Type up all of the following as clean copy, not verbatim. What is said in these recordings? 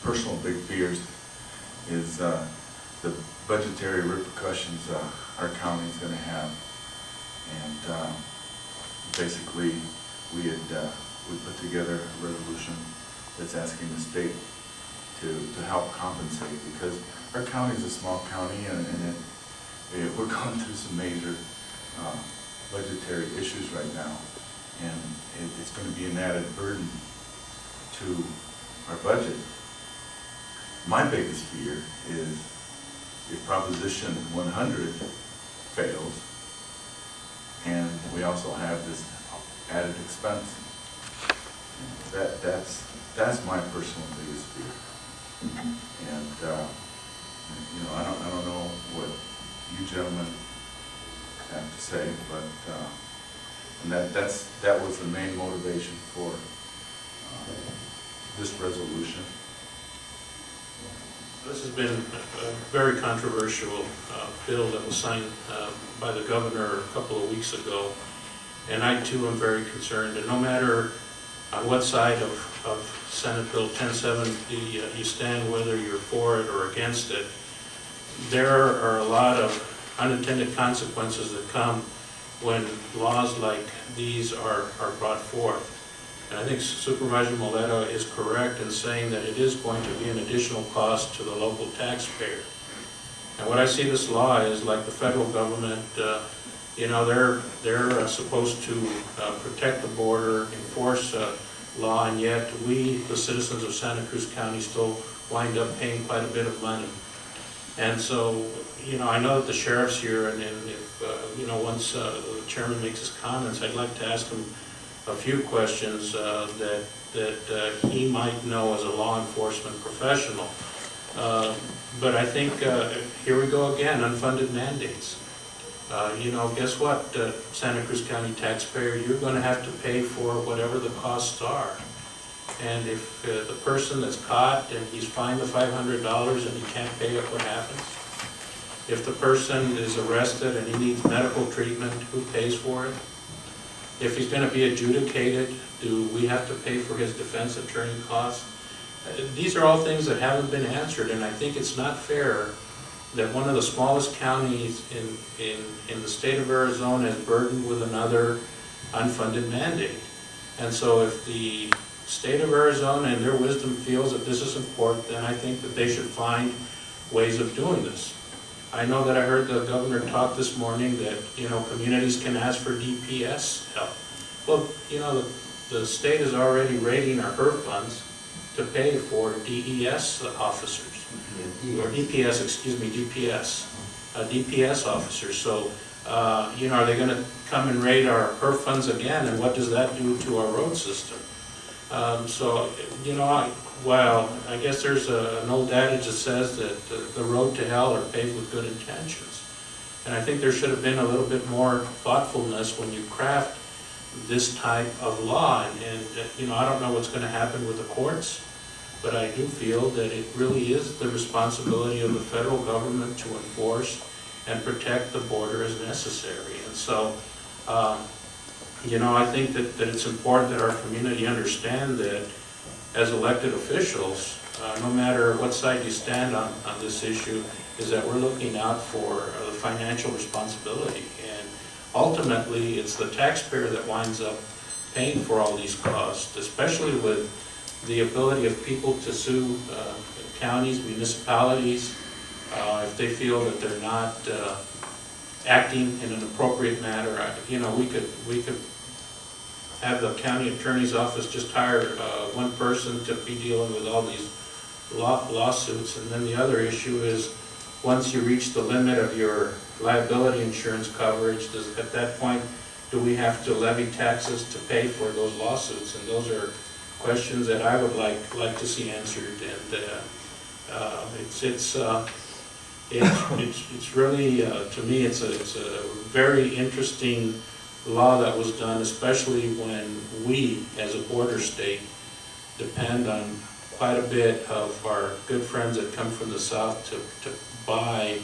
personal big fears is the budgetary repercussions our county is going to have. And basically, we put together a resolution that's asking the state to help compensate, because our county is a small county, and we're going through some major budgetary issues right now, and it's going to be an added burden to our budget. My biggest fear is if Proposition 100 fails, and we also have this added expense. That's my personal biggest fear. And you know, I don't know what you gentlemen have to say, but and that was the main motivation for this resolution. This has been a very controversial bill that was signed by the governor a couple of weeks ago, and I too am very concerned. And no matter on what side of Senate Bill 1070 you stand, whether you're for it or against it, there are a lot of unintended consequences that come when laws like these are brought forth. And I think Supervisor Moleta is correct in saying that it is going to be an additional cost to the local taxpayer. And what I see this law is like the federal government, you know, they're supposed to protect the border, enforce law, and yet we, the citizens of Santa Cruz County, still wind up paying quite a bit of money. And so, you know, I know that the sheriff's here, and if, you know, once the chairman makes his comments, I'd like to ask him a few questions that he might know as a law enforcement professional. But I think here we go again, unfunded mandates. You know, guess what, Santa Cruz County taxpayer, you're going to have to pay for whatever the costs are. And if the person that's caught and he's fined the $500 and he can't pay it, what happens? If the person is arrested and he needs medical treatment, who pays for it? If he's going to be adjudicated, do we have to pay for his defense attorney costs? These are all things that haven't been answered, and I think it's not fair that one of the smallest counties in the state of Arizona is burdened with another unfunded mandate. And so if the state of Arizona in their wisdom feels that this is important, then I think that they should find ways of doing this. I know that I heard the governor talk this morning that, you know, communities can ask for DPS help. Well, you know, the state is already raiding our HERF funds to pay for DES officers. Or DPS, excuse me, DPS officers. So, you know, are they going to come and raid our HERF funds again, and what does that do to our road system? So, you know, well, I guess there's an old adage that says that the road to hell are paved with good intentions. And I think there should have been a little bit more thoughtfulness when you craft this type of law. And you know, I don't know what's going to happen with the courts, but I do feel that it really is the responsibility of the federal government to enforce and protect the border as necessary. And so, you know, I think that it's important that our community understand that as elected officials, no matter what side you stand on this issue, is that we're looking out for the financial responsibility. And ultimately, it's the taxpayer that winds up paying for all these costs, especially with the ability of people to sue counties, municipalities, if they feel that they're not acting in an appropriate manner. You know, we could have the county attorney's office just hire one person to be dealing with all these lawsuits. And then the other issue is, once you reach the limit of your liability insurance coverage, at that point, do we have to levy taxes to pay for those lawsuits? And those are questions that I would like to see answered. And it's really, to me, it's a very interesting law that was done, especially when we, as a border state, depend on quite a bit of our good friends that come from the south to buy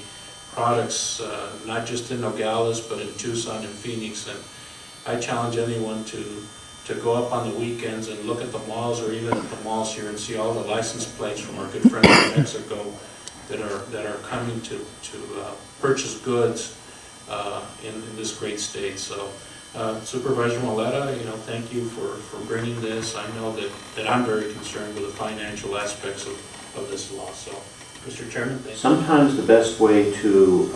products, not just in Nogales, but in Tucson and Phoenix. And I challenge anyone to to go up on the weekends and look at the malls, or even at the malls here, and see all the license plates from our good friends in Mexico that are coming to purchase goods in this great state. So Supervisor Maleta, thank you for bringing this. I know that I'm very concerned with the financial aspects of this law. So, Mr. Chairman, thank you. Sometimes the best way to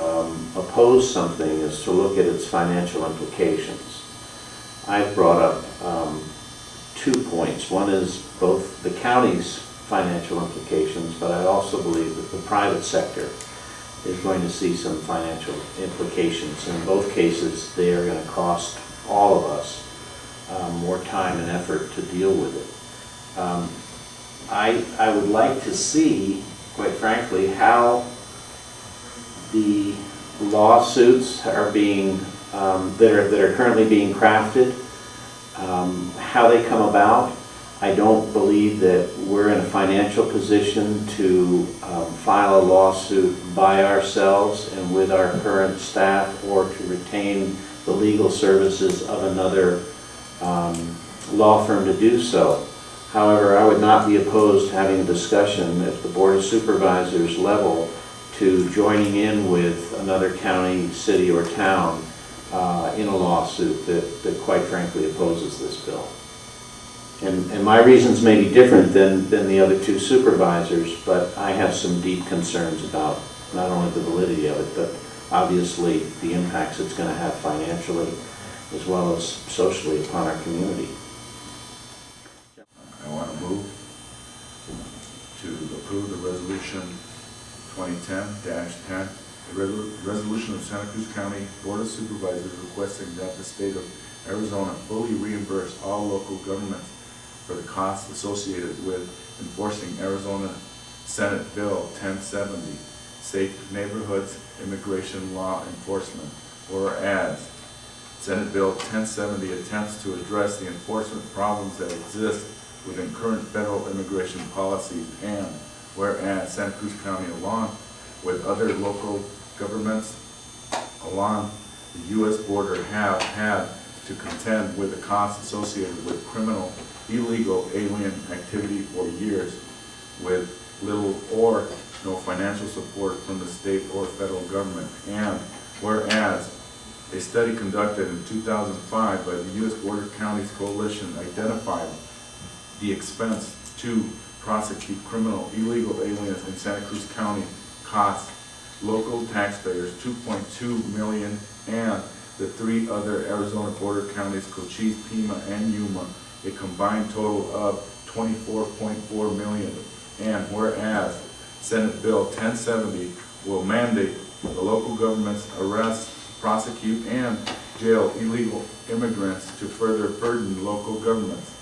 oppose something is to look at its financial implications. I've brought up 2 points. One is both the county's financial implications, but I also believe that the private sector is going to see some financial implications. In both cases, they are going to cost all of us more time and effort to deal with it. I would like to see, quite frankly, how the lawsuits are being that are currently being crafted, how they come about. I don't believe that we're in a financial position to file a lawsuit by ourselves and with our current staff, or to retain the legal services of another law firm to do so. However, I would not be opposed to having a discussion at the Board of Supervisors level to joining in with another county, city, or town in a lawsuit that quite frankly opposes this bill. And my reasons may be different than the other 2 supervisors, but I have some deep concerns about not only the validity of it, but obviously the impacts it's going to have financially as well as socially upon our community. I want to move to approve the resolution 2010-10, a resolution of Santa Cruz County Board of Supervisors requesting that the state of Arizona fully reimburse all local governments for the costs associated with enforcing Arizona Senate Bill 1070, Safe Neighborhoods Immigration Law Enforcement, whereas Senate Bill 1070 attempts to address the enforcement problems that exist within current federal immigration policies, and whereas Santa Cruz County, along with other local governments along the U.S. border, have had to contend with the costs associated with criminal, illegal alien activity for years, with little or no financial support from the state or federal government. And whereas a study conducted in 2005 by the U.S. Border Counties Coalition identified the expense to prosecute criminal illegal aliens in Santa Cruz County costs local taxpayers $2.2 million, and the 3 other Arizona border counties, Cochise, Pima, and Yuma, a combined total of $24.4 million. And whereas Senate Bill 1070 will mandate the local governments arrest, prosecute, and jail illegal immigrants to further burden local governments,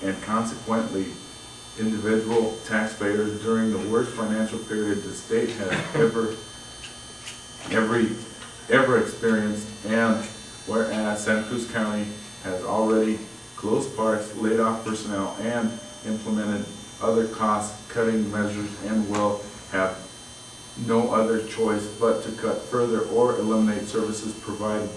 and consequently individual taxpayers during the worst financial period the state has ever experienced. And whereas Santa Cruz County has already closed parks, laid off personnel, and implemented other cost-cutting measures, and will have no other choice but to cut further or eliminate services provided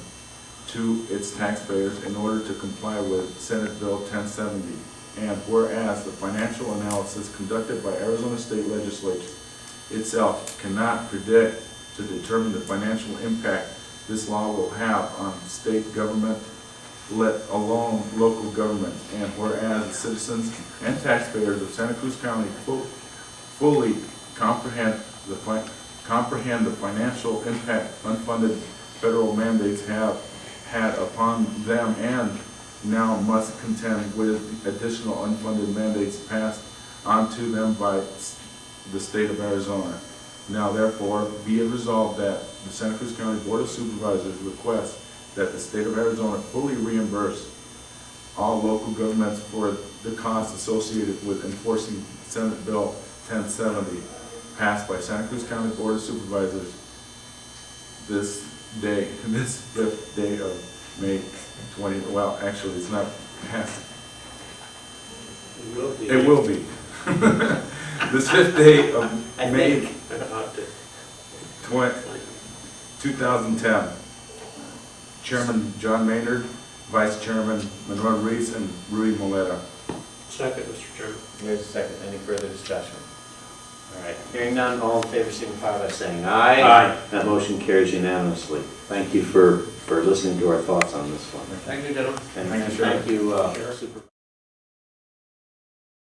to its taxpayers in order to comply with Senate Bill 1070. And whereas the financial analysis conducted by Arizona State Legislature itself cannot predict to determine the financial impact this law will have on state government, let alone local government. And whereas the citizens and taxpayers of Santa Cruz County fully comprehend the financial impact unfunded federal mandates have had upon them, and now must contend with additional unfunded mandates passed onto them by the state of Arizona. Now therefore be it resolved that the Santa Cruz County Board of Supervisors requests that the state of Arizona fully reimburse all local governments for the costs associated with enforcing Senate Bill 1070, passed by Santa Cruz County Board of Supervisors this day, this 5th day of May 20, well, actually, it's not passed. It will be. It will be. This 5th day of May 2010. Chairman John Maynard Vice Chairman Manuel Reese and Rui Moleta. Second, Mr. Chairman. There's a second. Any further discussion? All right, hearing none, all in favor signify by saying aye. Aye. That motion carries unanimously. Thank you for listening to our thoughts on this one. Thank you, gentlemen. And Thank you, Sheriff. thank you, Supervisor.